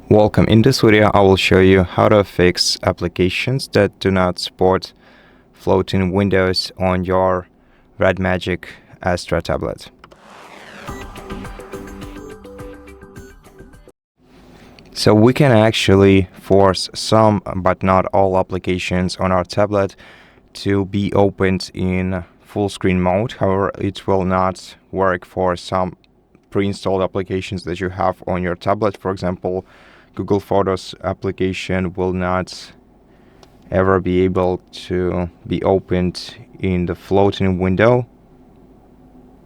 Welcome. In this video, I will show you how to fix applications that do not support floating windows on your Red Magic Astra tablet. So we can actually force some, but not all applications on our tablet to be opened in full screen mode. However, it will not work for some pre-installed applications that you have on your tablet. For example, Google Photos application will not ever be able to be opened in the floating window.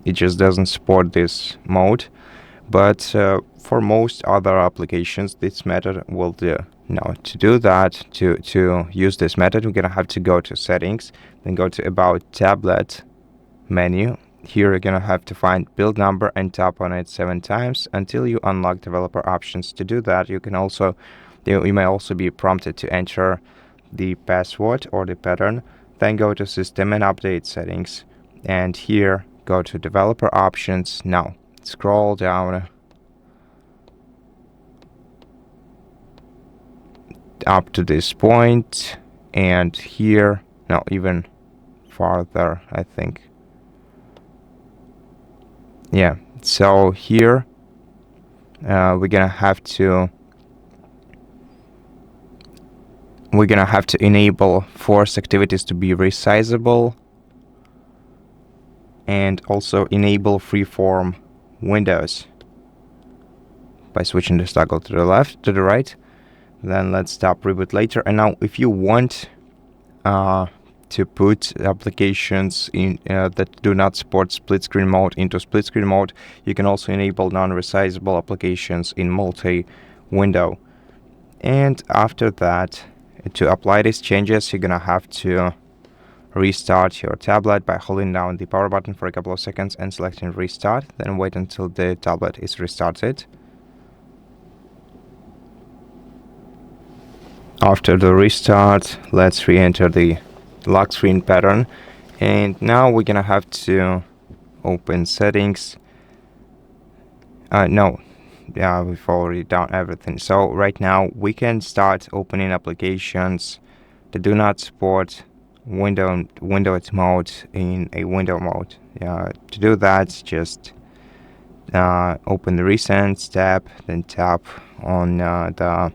It just doesn't support this mode. But for most other applications, this method will do. Now, to do that, to use this method, we're gonna have to go to Settings, then go to About Tablet menu. Here you're gonna have to find build number and tap on it 7 times until you unlock developer options. To do that, you may also be prompted to enter the password or the pattern. Then go to System and Update Settings, and here go to developer options. Now scroll down up to this point, and here, no, even farther, I think. Yeah, so here we're gonna have to enable force activities to be resizable, and also enable Freeform Windows by switching the toggle to the right. Then let's tap Reboot later. And now, if you want to put applications in that do not support split screen mode into split screen mode, you can also enable non-resizable applications in multi-window. And after that, to apply these changes, you're gonna have to restart your tablet by holding down the power button for a couple of seconds and selecting restart. Then wait until the tablet is restarted. After the restart, let's re-enter the lock screen pattern, and now we're gonna have to open Settings. We've already done everything. So right now we can start opening applications that do not support Windows mode in a window mode. To do that, just open the Recents tab, then tap on the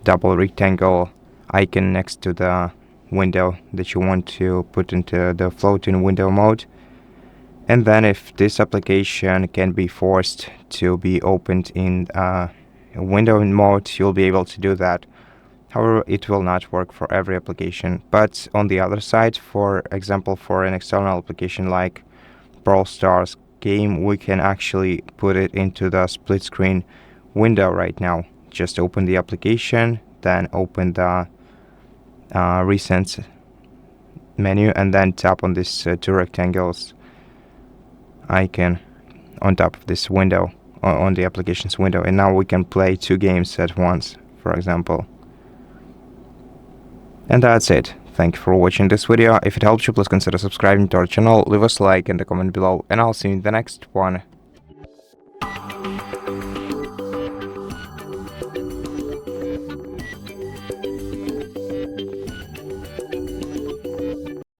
double rectangle icon next to the window that you want to put into the floating window mode. And then if this application can be forced to be opened in a window mode, you'll be able to do that. However, it will not work for every application. But on the other side, for example, for an external application like Brawl Stars game, we can actually put it into the split screen window right now. Just open the application, then open the Recents menu, and then tap on this 2 rectangles icon on top of this window, on the applications window, and now we can play 2 games at once, for example. And that's it. Thank you for watching this video. If it helped you, please consider subscribing to our channel, leave us a like and a comment below, and I'll see you in the next one.